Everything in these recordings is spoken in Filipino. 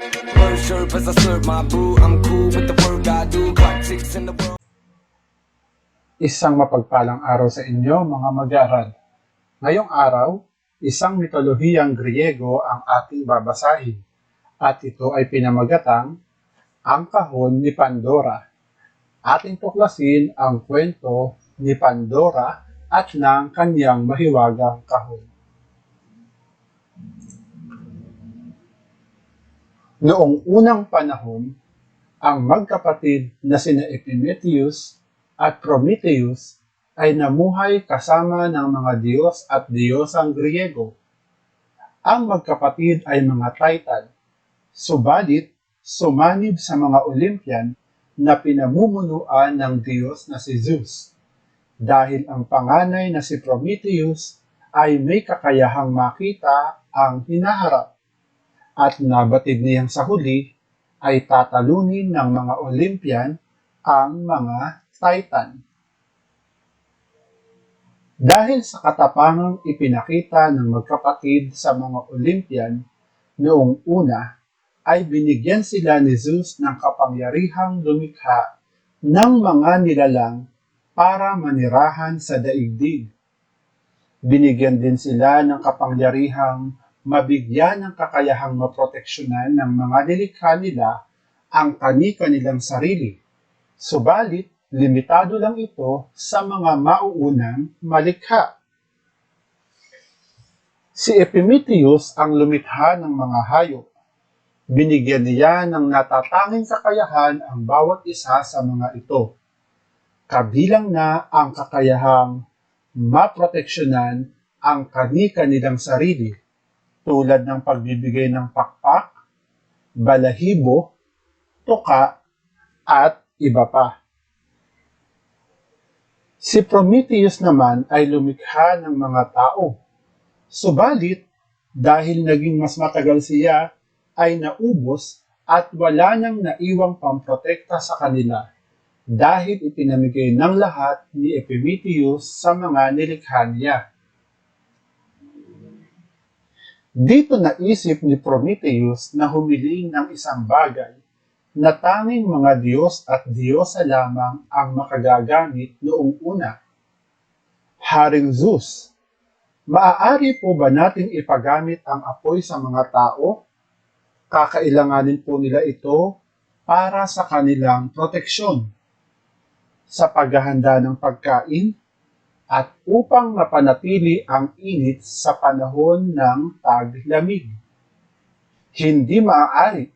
Word serve as I serve my brew. I'm cool with the work I do. Clock ticks in the world. Isang mapagpalang araw sa inyo mga mag-aaral. Ngayong araw, isang mitolohiyang Griego ang ating babasahin at ito ay pinamagatang Ang Kahon ni Pandora. Ating tuklasin ang kwento ni Pandora at ng kanyang mahiwagang kahon. Noong unang panahon, ang magkapatid na sina Epimetheus at Prometheus ay namuhay kasama ng mga Diyos at Diyosang Griego. Ang magkapatid ay mga Titan, subalit sumanib sa mga Olympian na pinamumunuan ng Diyos na si Zeus, dahil ang panganay na si Prometheus ay may kakayahang makita ang hinaharap, at nabatid niyang sa huli ay tatalunin ng mga Olympian ang mga Titan. Dahil sa katapangang ipinakita ng magkapatid sa mga Olympian noong una, ay binigyan sila ni Zeus ng kapangyarihang lumikha ng mga nilalang para manirahan sa daigdig. Binigyan din sila ng kapangyarihang mabigyan ng kakayahang maproteksyonan ng mga nilikha nila ang kani-kanilang sarili. Subalit, limitado lang ito sa mga mauunang malikha. Si Epimetheus ang lumikha ng mga hayop. Binigyan niya ng natatanging kakayahan ang bawat isa sa mga ito. Kabilang na ang kakayahang maproteksyonan ang kani-kanilang sarili, tulad ng pagbibigay ng pakpak, balahibo, tuka, at iba pa. Si Prometheus naman ay lumikha ng mga tao. Subalit, dahil naging mas matagal siya, ay naubos at wala nang naiwang pamprotekta sa kanila dahil ipinamigay ng lahat ni Epimetheus sa mga nilikha niya. Dito naisip ni Prometheus na humiling ng isang bagay na tanging mga Diyos at Diyosa lamang ang makagagamit noong una. Haring Zeus, maaari po ba nating ipagamit ang apoy sa mga tao? Kakailanganin po nila ito para sa kanilang proteksyon, sa paghahanda ng pagkain, at upang mapanatili ang init sa panahon ng taglamig. Hindi maaari.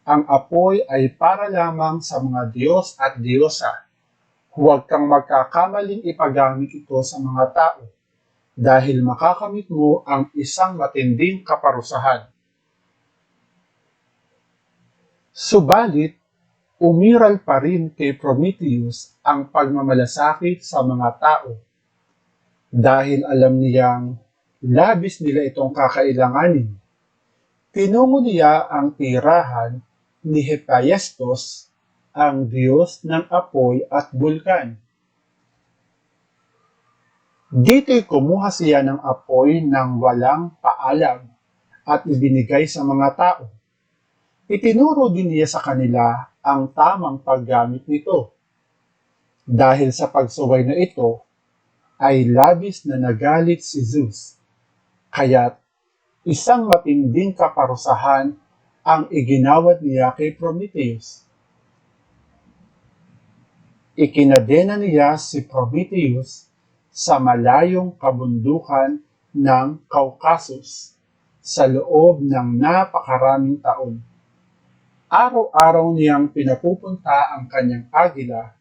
Ang apoy ay para lamang sa mga Diyos at Diyosa. Huwag kang magkakamaling ipagamit ito sa mga tao dahil makakamit mo ang isang matinding kaparusahan. Subalit, umiral pa rin kay Prometheus ang pagmamalasakit sa mga tao dahil alam niyang labis nila itong kakailanganin. Pinungo niya ang tirahan ni Hephaestus, ang Diyos ng apoy at bulkan. Dito'y kumuha siya ng apoy ng walang paalam at ibinigay sa mga tao. Itinuro din niya sa kanila ang tamang paggamit nito. Dahil sa pagsuway na ito, ay labis na nagalit si Zeus, kaya't isang matinding kaparusahan ang iginawad niya kay Prometheus. Ikinadena niya si Prometheus sa malayong kabundukan ng Caucasus sa loob ng napakaraming taon. Araw-araw niyang pinapupunta ang kanyang agila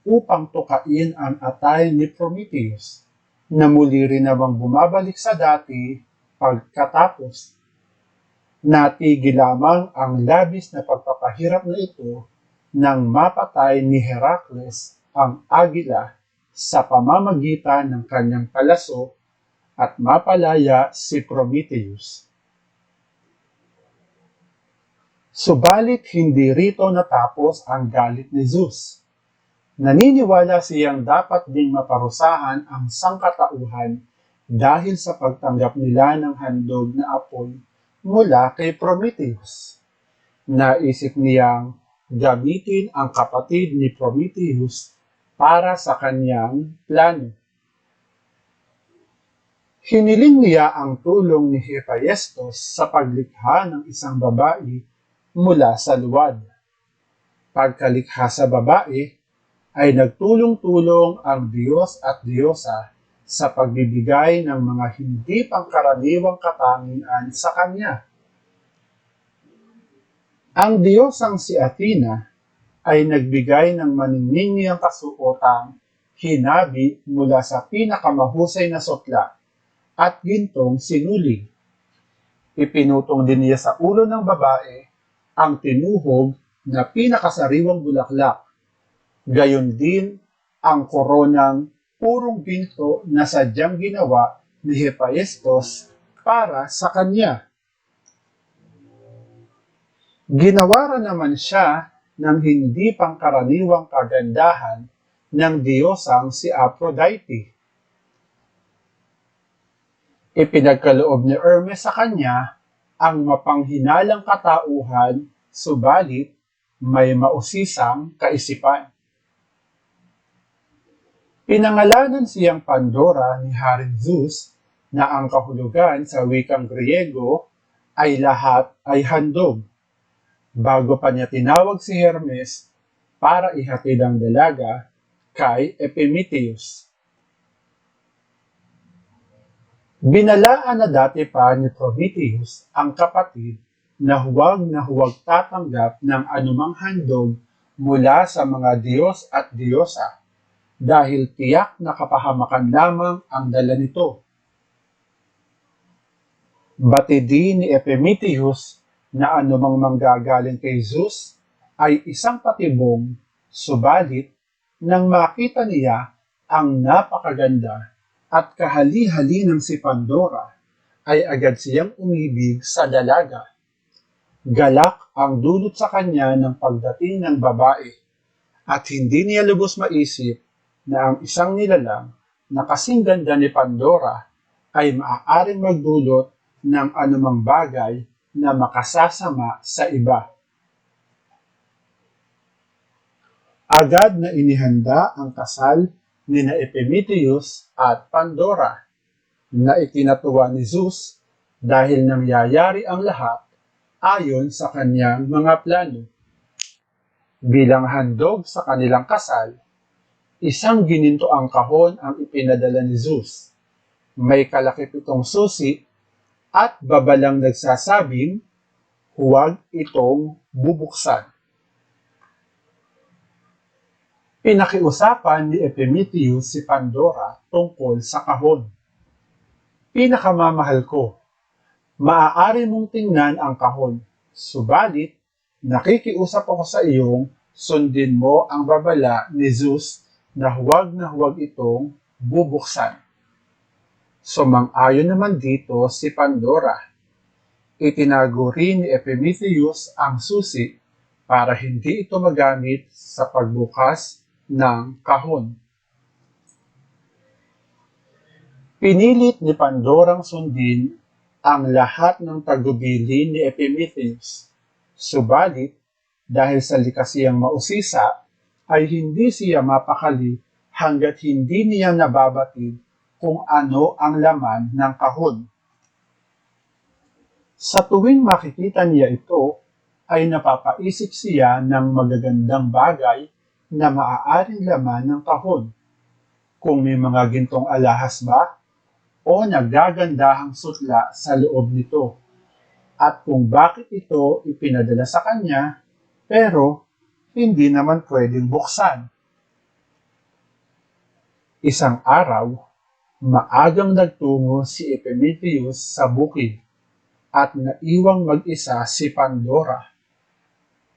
upang tukain ang atay ni Prometheus, na muli rin namang bumabalik sa dati pagkatapos. Natigil lamang ang labis na pagpapahirap na ito nang mapatay ni Heracles ang agila sa pamamagitan ng kanyang palaso at mapalaya si Prometheus. Subalit hindi rito natapos ang galit ni Zeus. Naniniwala siyang dapat ding maparusahan ang sangkatauhan dahil sa pagtanggap nila ng handog na apoy mula kay Prometheus. Naisip niyang gamitin ang kapatid ni Prometheus para sa kanyang plano. Hiniling niya ang tulong ni Hephaestus sa paglikha ng isang babae mula sa luwad. Pagkalikha sa babae, ay nagtulong-tulong ang Diyos at Diyosa sa pagbibigay ng mga hindi pangkaraniwang katangian sa Kanya. Ang Diyosang si Athena ay nagbigay ng maniningiyang kasuotang hinabi mula sa pinakamahusay na sutla at gintong sinulig. Ipinutong din niya sa ulo ng babae ang tinuhog na pinakasariwang bulaklak. Gayon din ang koronang purong ginto na sadyang ginawa ni Hephaestus para sa kanya. Ginawaran naman siya ng hindi pangkaraniwang kagandahan ng Diyosang si Aphrodite. Ipinagkaloob ni Hermes sa kanya ang mapanghinalang katauhan, subalit may mausisang kaisipan. Pinangalanan siyang Pandora ni Haring Zeus na ang kahulugan sa wikang Griego ay lahat ay handog. Bago pa niya tinawag si Hermes para ihatid ang dalaga kay Epimetheus. Binalaan na dati pa ni Prometheus ang kapatid na huwag tatanggap ng anumang handog mula sa mga Diyos at Diyosa dahil tiyak na kapahamakan lamang ang dala nito. Batid din ni Epimetheus na anumang manggagaling kay Zeus ay isang patibong, subalit nang makita niya ang napakaganda at kahali-hali ng si Pandora, ay agad siyang umibig sa dalaga. Galak ang dulot sa kanya ng pagdating ng babae, at hindi niya lubos maisip na ang isang nilalang na kasing ganda ni Pandora ay maaaring magdulot ng anumang bagay na makasasama sa iba. Agad na inihanda ang kasal nina Epimetheus at Pandora na ikinatuwa ni Zeus dahil nangyayari ang lahat ayon sa kanyang mga plano. Bilang handog sa kanilang kasal, isang ginintoang kahon ang ipinadala ni Zeus. May kalakip itong susi at babalang nagsasabing, huwag itong bubuksan. Pinakiusapan ni Epimetheus si Pandora tungkol sa kahon. Pinakamamahal ko, maaari mong tingnan ang kahon, subalit nakikiusap ako sa iyong sundin mo ang babala ni Zeus na huwag itong bubuksan. Sumang-ayon naman dito si Pandora. Itinago rin ni Epimetheus ang susi para hindi ito magamit sa pagbukas ng kahon. Pinilit ni Pandorang sundin ang lahat ng tagubilin ni Epimetheus. Subalit, dahil sa likasiyang mausisa, ay hindi siya mapakali hanggat hindi niya nababatid kung ano ang laman ng kahon. Sa tuwing makikita niya ito, ay napapaisip siya ng magagandang bagay na maaaring laman ng kahon. Kung may mga gintong alahas ba, o nagagandahang sutla sa loob nito, at kung bakit ito ipinadala sa kanya, pero hindi naman pwedeng buksan. Isang araw, maagang nagtungo si Epimetheus sa bukid at naiwang mag-isa si Pandora.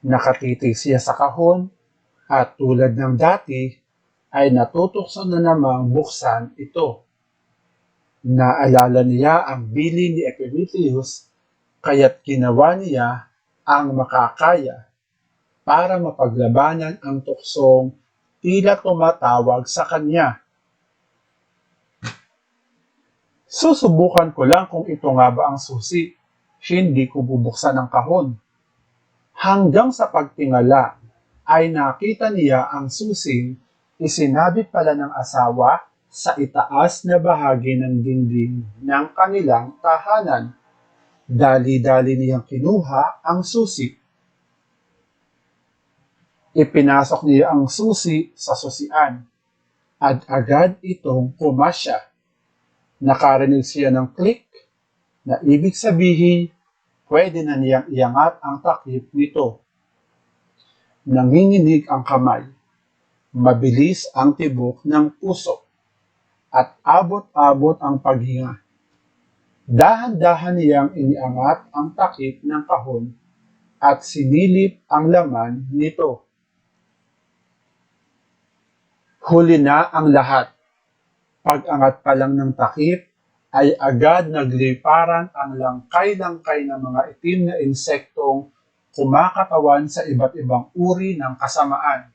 Nakatitig siya sa kahon at tulad ng dati ay natutokso na namang buksan ito. Naalala niya ang bili ni Epimetheus kaya't ginawa niya ang makakaya para mapaglabanan ang tuksong tila tumatawag sa kanya. Susubukan ko lang kung ito nga ba ang susi. Hindi ko bubuksan ang kahon. Hanggang sa pagtingala ay nakita niya ang susing isinabit pala ng asawa sa itaas na bahagi ng dingding ng kanilang tahanan. Dali-dali niyang kinuha ang susi. Ipinasok niya ang susi sa susian at agad itong pumasya. Nakarinig siya ng click na ibig sabihin pwede na niyang iangat ang takip nito. Nanginginig ang kamay, mabilis ang tibok ng puso, at abot-abot ang paghinga. Dahan-dahan niyang iniangat ang takip ng kahon at sinilip ang laman nito. Huli na ang lahat. Pag-angat pa lang ng takip, ay agad nagliparan ang langkay-langkay ng mga itim na insektong kumakatawan sa iba't ibang uri ng kasamaan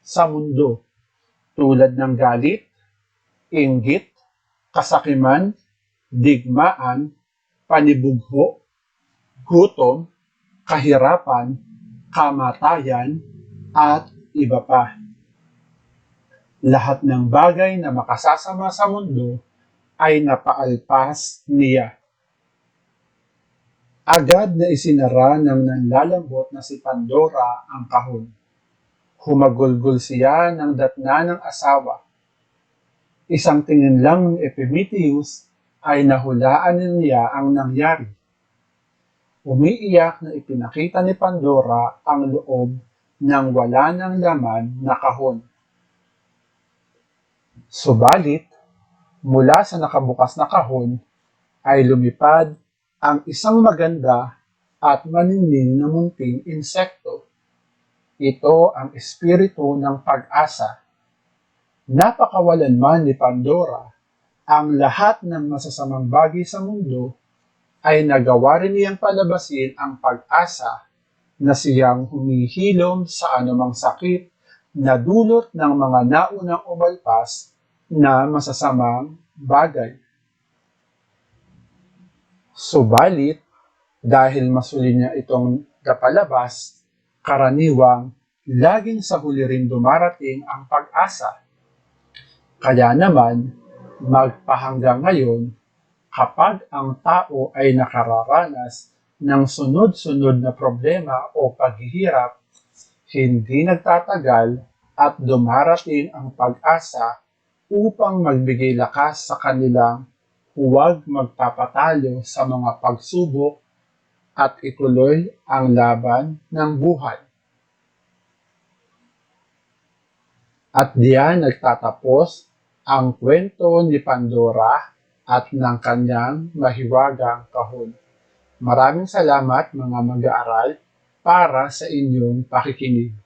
sa mundo, tulad ng galit, inggit, kasakiman, digmaan, panibugho, gutom, kahirapan, kamatayan, at iba pa. Lahat ng bagay na makasasama sa mundo ay napaalpas niya. Agad na isinara ng nanlalambot na si Pandora ang kahon. Humagulgol siya ng datna ng asawa. Isang tingin lang ni Epimetheus ay nahulaan niya ang nangyari. Umiiyak na ipinakita ni Pandora ang loob ng wala ng laman na kahon. Subalit, mula sa nakabukas na kahon ay lumipad ang isang maganda at maningning na munting insekto. Ito ang espiritu ng pag-asa. Napakawalan man ni Pandora, ang lahat ng masasamang bagay sa mundo ay nagawa rin niyang palabasin ang pag-asa na siyang humihilom sa anumang sakit na dulot ng mga naunang umalpas na masasamang bagay. Subalit, dahil masuli niya itong napalabas, karaniwang laging sa huli rin dumarating ang pag-asa. Kaya naman, magpahanggang ngayon, kapag ang tao ay nakararanas ng sunod-sunod na problema o paghihirap, hindi nagtatagal at dumarating ang pag-asa upang magbigay lakas sa kanilang huwag magpapatalo sa mga pagsubok at ituloy ang laban ng buhay. At diyan nagtatapos ang kwento ni Pandora at ng kanyang mahiwagang kahon. Maraming salamat mga mag-aaral para sa inyong pakikinig.